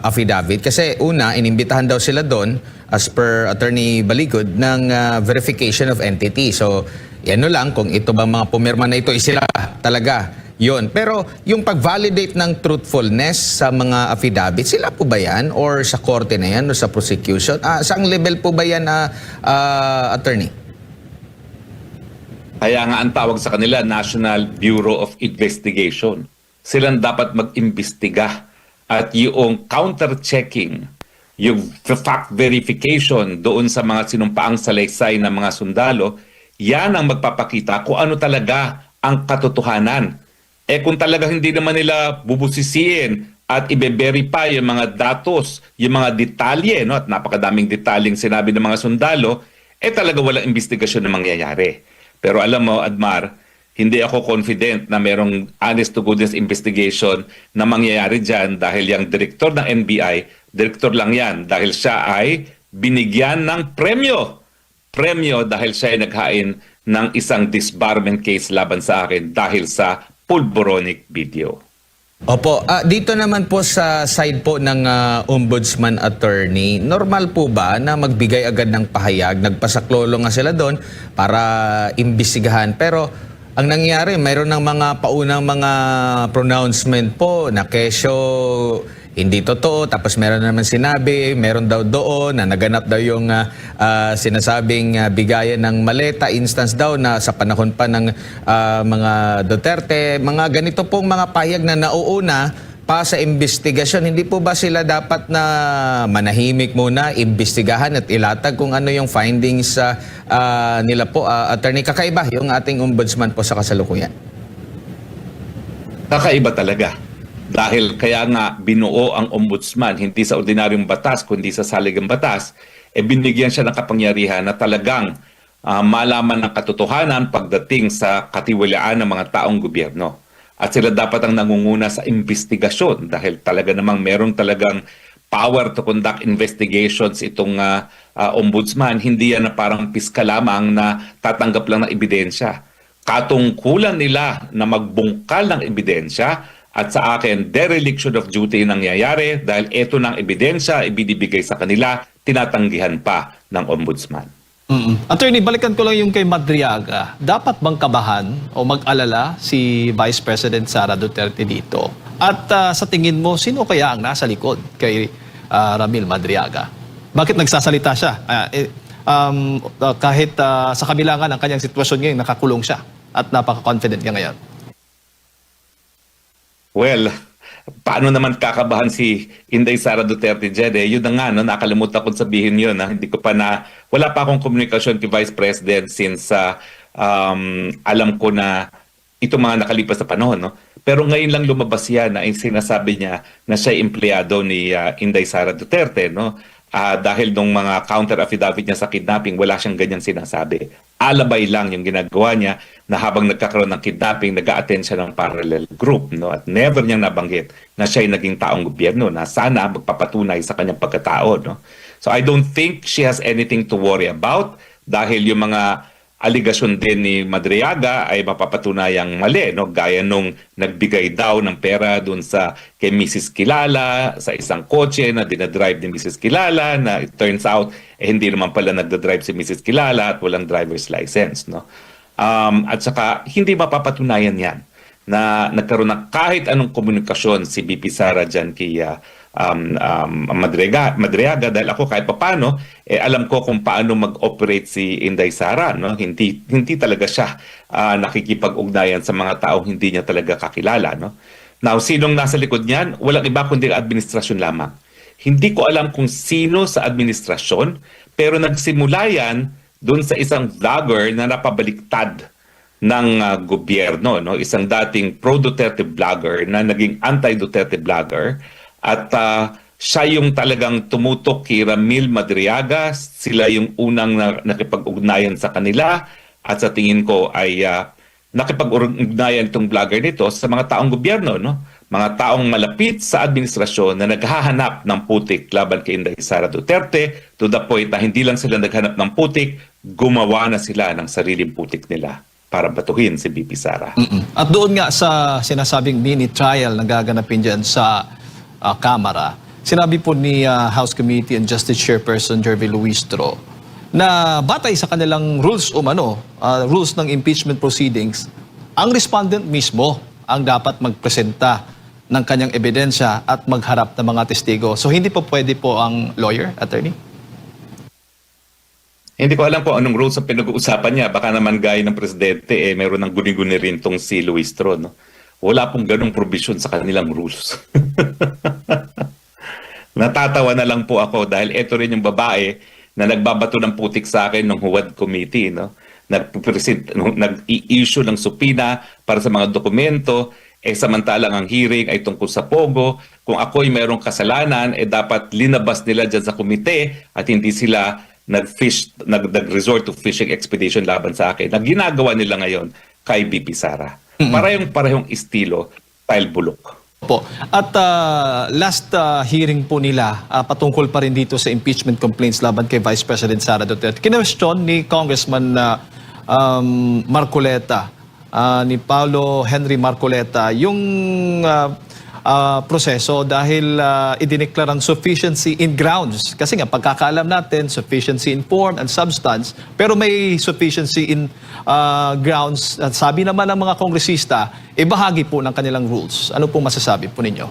affidavit. Kasi una, inimbitahan daw sila doon, as per Attorney Baligod, ng verification of entity. So, ano lang, kung ito bang mga pumirma na ito, sila talaga. Yun. Pero yung pag-validate ng truthfulness sa mga affidavit, sila po ba yan? Or sa korte na yan? O sa prosecution? Saang level po ba yan, attorney? Kaya nga ang tawag sa kanila, National Bureau of Investigation. Silang dapat mag-imbestiga at yung counter-checking, yung fact verification doon sa mga sinumpaang salaysay ng mga sundalo, yan ang magpapakita kung ano talaga ang katotohanan. Kung talaga hindi naman nila bubusisiin at i-verify yung mga datos, yung mga detalye, no? At napakadaming detalyeng sinabi ng mga sundalo, talaga walang investigasyon na mangyayari. Pero alam mo, Admar, hindi ako confident na merong honest to goodness investigation na mangyayari dyan dahil yung direktor ng NBI, direktor lang yan dahil siya ay binigyan ng premyo. Premyo dahil siya ay naghain ng isang disbarment case laban sa akin dahil sa pulboronic video. Opo, dito naman po sa side po ng ombudsman attorney, normal po ba na magbigay agad ng pahayag? Nagpasaklolo nga sila doon para imbestigahan. Pero ang nangyari, mayroon ng mga paunang mga pronouncement po na kesyo hindi totoo. Tapos meron naman sinabi, meron daw doon na naganap daw yung sinasabing bigayan ng maleta, instance daw na sa panahon pa ng mga Duterte. Mga ganito pong mga pahayag na nauuna pa sa investigasyon. Hindi po ba sila dapat na manahimik muna, imbestigahan at ilatag kung ano yung findings nila po? Attorney, kakaiba yung ating ombudsman po sa kasalukuyan. Kakaiba talaga. Dahil kaya nga binuo ang ombudsman, hindi sa ordinaryong batas, kundi sa saligang batas, binigyan siya ng kapangyarihan na talagang malaman ng katotohanan pagdating sa katiwalaan ng mga taong gobyerno. At sila dapat ang nangunguna sa investigasyon dahil talaga namang meron talagang power to conduct investigations itong ombudsman. Hindi yan na parang piskal lamang na tatanggap lang ng ebidensya. Katungkulan nila na magbungkal ng ebidensya. At sa akin, dereliction of duty nangyayari dahil ito ng ebidensya ibinibigay sa kanila, tinatanggihan pa ng ombudsman. Attorney, balikan ko lang yung kay Madriaga. Dapat bang kabahan o mag-alala si Vice President Sara Duterte dito? At sa tingin mo, sino kaya ang nasa likod kay Ramil Madriaga? Bakit nagsasalita siya? Kahit sa kabilangan ng kanyang sitwasyon ngayon, nakakulong siya at napaka-confident niya ngayon. Well, paano naman kakabahan si Inday Sara Duterte dyan? Yun na nga, no? Nakalimutan kong sabihin yun. Hindi ko pa wala pa akong komunikasyon kay Vice President since alam ko na ito mga nakalipas na panahon. No? Pero ngayon lang lumabas yan na sinasabi niya na siya empleyado ni Inday Sara Duterte. No? Dahil nung mga counter affidavit niya sa kidnapping, wala siyang ganyan sinasabi. Alabay lang yung ginagawa niya na habang nagkakaroon ng kidnapping, nag-a-attend siya ng parallel group. No? At never niyang nabanggit na siya ay naging taong gobyerno na sana magpapatunay sa kanyang pagkatao. No? So I don't think she has anything to worry about dahil yung mga aligasyon din ni Madriaga ay mapapatunayang mali, no? Gaya nung nagbigay daw ng pera dun sa kay Mrs. Kilala sa isang kotse na dinadrive ni Mrs. Kilala na it turns out hindi naman pala nagdadrive si Mrs. Kilala at walang driver's license, no? At saka hindi mapapatunayan yan na nagkaroon ng kahit anong komunikasyon si BP Sara dyan kay Madriaga dahil ako kahit papano alam ko kung paano mag-operate si Inday Sara, no? Hindi talaga siya nakikipag-ugnayan sa mga taong hindi niya talaga kakilala, no? Now, sinong nasa likod niyan? Walang iba kundi administrasyon lamang. Hindi ko alam kung sino sa administrasyon, pero nagsimula yan doon sa isang vlogger na napabaliktad ng gobyerno, no? Isang dating pro-Duterte vlogger na naging anti-Duterte vlogger. At siya yung talagang tumutok kay Ramil Madriaga. Sila yung unang nakipag-ugnayan sa kanila. At sa tingin ko ay nakipag-ugnayan itong vlogger nito sa mga taong gobyerno. No? Mga taong malapit sa administrasyon na naghahanap ng putik laban kay Inday Sara Duterte to the point na hindi lang sila naghanap ng putik, gumawa na sila ng sariling putik nila para batuhin si BP Sara. At doon nga sa sinasabing mini trial na gaganapin dyan sa Kamara, sinabi po ni House Committee on Justice Chairperson Jervy Luistro na batay sa kanilang rules rules ng impeachment proceedings, ang respondent mismo ang dapat magpresenta ng kanyang ebidensya at magharap ng mga testigo. So hindi po pwede po ang lawyer, attorney? Hindi ko alam kung anong rules ang pinag-uusapan niya. Baka naman gaya ng presidente, meron ng guni-guni rin tong si Luistro. No? Wala pong ganong provision sa kanilang rules. Natatawa na lang po ako dahil ito rin yung babae na nagbabato ng putik sa akin ng Huwad Committee. No? Nag-i-issue ng supina para sa mga dokumento, samantalang ang hearing ay tungkol sa Pogo. Kung ako'y mayroong kasalanan, dapat linabas nila dyan sa komite at hindi sila nag-resort to fishing expedition laban sa akin na ginagawa nila ngayon kay BP Sara. Parehong estilo, style bulok. Po. At last hearing po nila, patungkol pa rin dito sa impeachment complaints laban kay Vice President Sara Duterte. Kinwestiyon ni Congressman Marcoleta, ni Paulo Henry Marcoleta, yung proseso dahil idineklarang sufficiency in grounds. Kasi nga, pagkakaalam natin, sufficiency in form and substance, pero may sufficiency in grounds. At sabi naman ng mga kongresista, bahagi po ng kanilang rules. Ano pong masasabi po ninyo?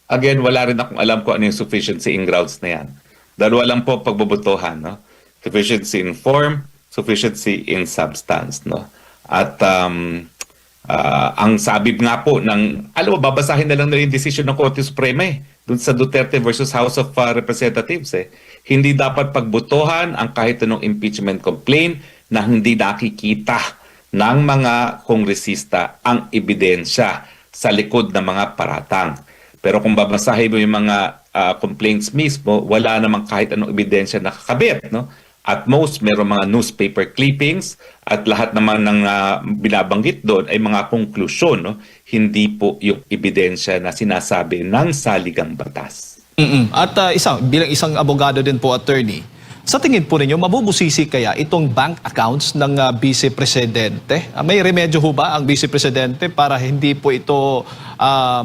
Again, wala rin akong alam kung ano yung sufficiency in grounds na yan. Dalawa lang po pagbobotohan. No? Sufficiency in form, sufficiency in substance. No? At ang sabi nga po babasahin na lang na yung decision ng Korte Suprema dun sa Duterte versus House of Representatives. Hindi dapat pagbotohan ang kahit anong impeachment complaint na hindi nakikita ng mga kongresista ang ebidensya sa likod ng mga paratang. Pero kung babasahin mo yung mga complaints mismo, wala namang kahit anong ebidensya nakakabit, no? At most, meron mga newspaper clippings at lahat naman ng binabanggit doon ay mga konklusyon, no? Hindi po yung ebidensya na sinasabi ng saligang batas. At bilang isang abogado din po, attorney, sa tingin po ninyo, mabubusisi kaya itong bank accounts ng Vice Presidente? May remedyo ho ba ang Vice Presidente para hindi po ito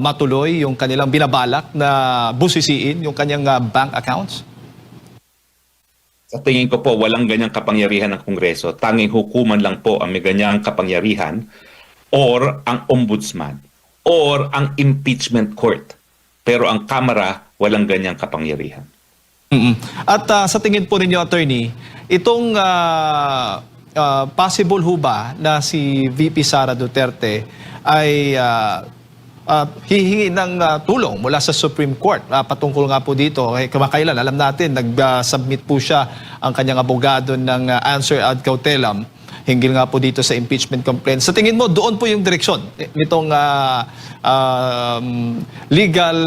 matuloy yung kanilang binabalak na busisiin yung kanyang bank accounts? Sa tingin ko po, walang ganyang kapangyarihan ng Kongreso. Tanging hukuman lang po ang may ganyang kapangyarihan or ang ombudsman or ang impeachment court. Pero ang Kamara, walang ganyang kapangyarihan. At sa tingin po ninyo, attorney, itong possible ho ba na si VP Sara Duterte ay hihingi ng tulong mula sa Supreme Court patungkol nga po dito? Kamakailan, alam natin, nag-submit po siya ang kanyang abogado ng answer ad cautelam hinggil nga po dito sa impeachment complaint. Sa tingin mo, doon po yung direksyon nitong legal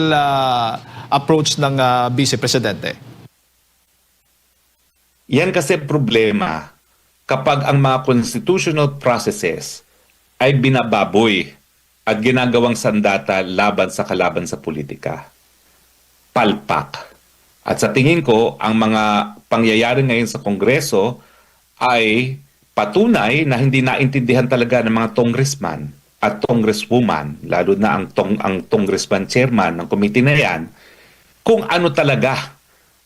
approach ng Vice Presidente? Yan kasi problema kapag ang mga constitutional processes ay binababoy at ginagawang sandata laban sa kalaban sa politika. Palpak. At sa tingin ko, ang mga pangyayari ngayon sa Kongreso ay patunay na hindi naintindihan talaga ng mga congressman at congresswoman, lalo na ang congressman chairman ng committee na yan, kung ano talaga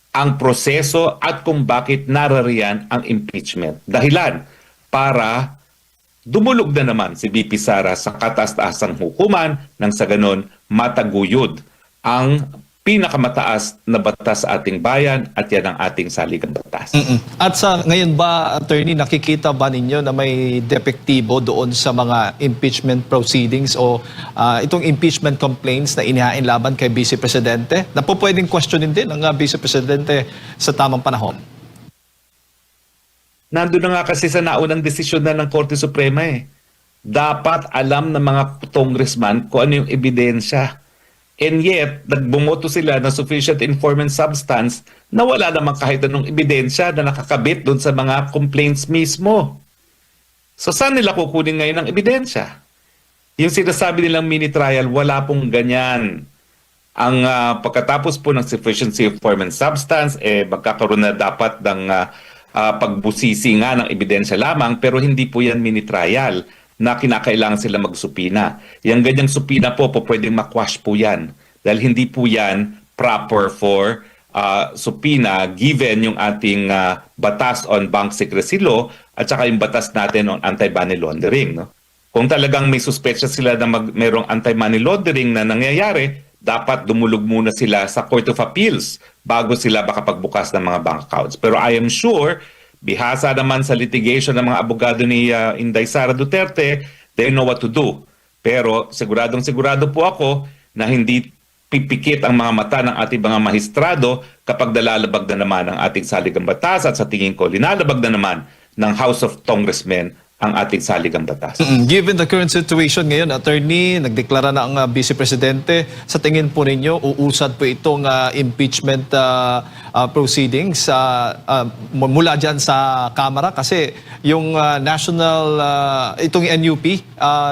ang proseso at kung bakit narariyan ang impeachment. Dahilan para dumulog na naman si VP Sara sa kataas-taasang hukuman nang sa ganon mataguyod ang pinakamataas na batas sa ating bayan at yan ang ating saligang batas. At sa ngayon ba, attorney, nakikita ba ninyo na may depektibo doon sa mga impeachment proceedings o itong impeachment complaints na inihain laban kay Vice Presidente na po pwedeng questionin din ng Vice Presidente sa tamang panahon? Nandun na nga kasi sa naunang desisyon na ng Korte Suprema Dapat alam ng mga congressman kung ano yung ebidensya. And yet, nagbumoto sila ng sufficient informant substance na wala namang kahit anong ebidensya na nakakabit doon sa mga complaints mismo. So saan nila kukunin ngayon ang ebidensya? Yung sinasabi nilang mini trial, wala pong ganyan. Ang pagkatapos po ng sufficiency of form and substance, magkakaroon na dapat ng pagbusisi nga ng ebidensya lamang, pero hindi po yan mini trial na kinakailangan sila magsupina. Yung ganyang supina po pwedeng makwash po yan dahil hindi po yan proper for subpoena given yung ating batas on bank secrecy law at saka yung batas natin on anti-money laundering. No? Kung talagang may suspetsya sila na mayroong anti-money laundering na nangyayari, dapat dumulog muna sila sa Court of Appeals bago sila makapagbukas ng mga bank accounts. Pero I am sure, bihasa naman sa litigation ng mga abogado ni Inday Sara Duterte, they know what to do. Pero sigurado po ako na hindi pipikit ang mga mata ng ating mga mahistrado kapag nalalabag na naman ang ating saligang batas at sa tingin ko, linalabag na naman ng House of Congressmen ang ating saligang batas. Given the current situation ngayon, Attorney, nagdeklara na ang Vice Presidente. Sa tingin po ninyo, uusad po itong impeachment proceedings mula dyan sa Kamara? Kasi yung itong NUP,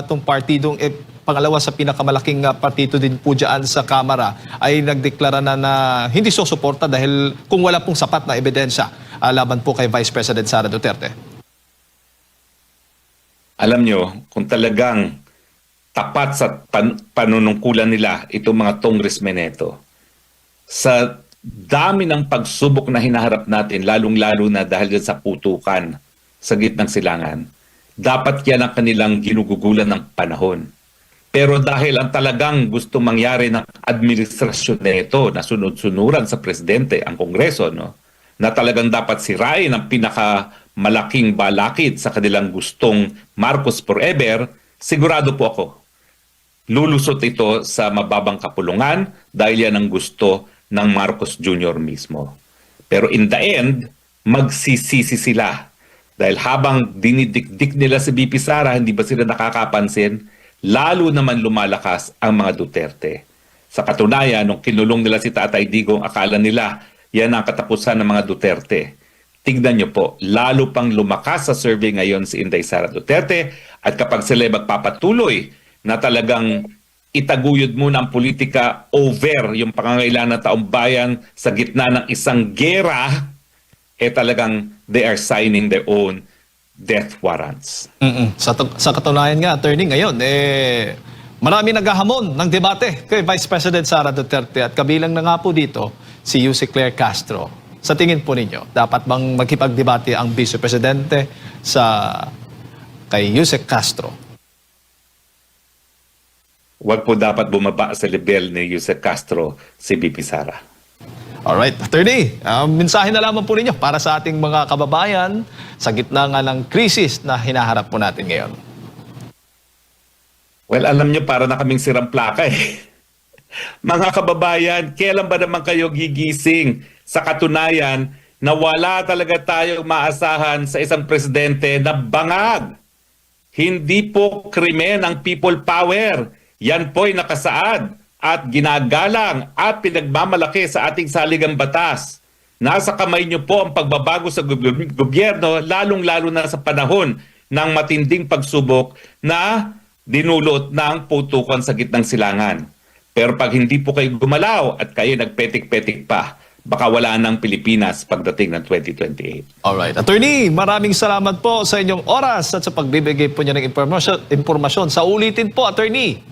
itong partidong pangalawa sa pinakamalaking partido din po dyan sa Kamara, ay nagdeklara na hindi susuporta dahil kung wala pong sapat na ebidensya laban po kay Vice President Sara Duterte. Alam nyo, kung talagang tapat sa panunungkulan nila itong mga congressmen ito, sa dami ng pagsubok na hinaharap natin, lalong-lalo na dahil dyan sa putukan sa gitnang silangan, dapat yan ang kanilang ginugugulan ng panahon. Pero dahil ang talagang gusto mangyari ng administrasyon na ito, na sunod-sunuran sa presidente, ang Kongreso, no, na talagang dapat sirain ang pinakamalaking balakid sa kanilang gustong Marcos forever, sigurado po ako, lulusot ito sa mababang kapulungan dahil yan ang gusto ng Marcos Jr. mismo. Pero in the end, magsisisi sila. Dahil habang dinidikdik nila si BP Sara, hindi ba sila nakakapansin? Lalo naman lumalakas ang mga Duterte. Sa katunayan, nung kinulong nila si Tatay Digong, akala nila yan ang katapusan ng mga Duterte. Tignan nyo po, lalo pang lumakas sa survey ngayon si Inday Sara Duterte at kapag sila magpapatuloy na talagang itaguyod muna ang politika over yung pangangailangan ng taong bayan sa gitna ng isang gera, talagang they are signing their own death warrants. Sa katunayan nga, Attorney, ngayon, marami naghahamon ng debate kay Vice President Sara Duterte at kabilang na nga po dito si Yuse Claire Castro. Sa tingin po ninyo, dapat bang magkipagdebate ang Vice Presidente kay Yuse Castro? Huwag po dapat bumaba sa level ni Yuse Castro si BP Sara. Alright, Attorney, mensahe na lamang po ninyo para sa ating mga kababayan sa gitna nga ng krisis na hinaharap po natin ngayon. Well, alam nyo, para na kaming sirang plaka eh. Mga kababayan, kailan ba naman kayo gigising sa katunayan na wala talaga tayong maasahan sa isang presidente na bangag? Hindi po krimen ang people power. Yan po'y nakasaad at ginagalang at pinagmamalaki sa ating saligang batas. Nasa kamay niyo po ang pagbabago sa gobyerno, lalong-lalo na sa panahon ng matinding pagsubok na dinulot ng putukan sa gitnang silangan. Pero pag hindi po kayo gumalaw at kayo nagpetik-petik pa, baka wala ng Pilipinas pagdating ng 2028. Alright. Attorney, maraming salamat po sa inyong oras at sa pagbibigay po niya ng impormasyon. Sa ulitin po, Attorney.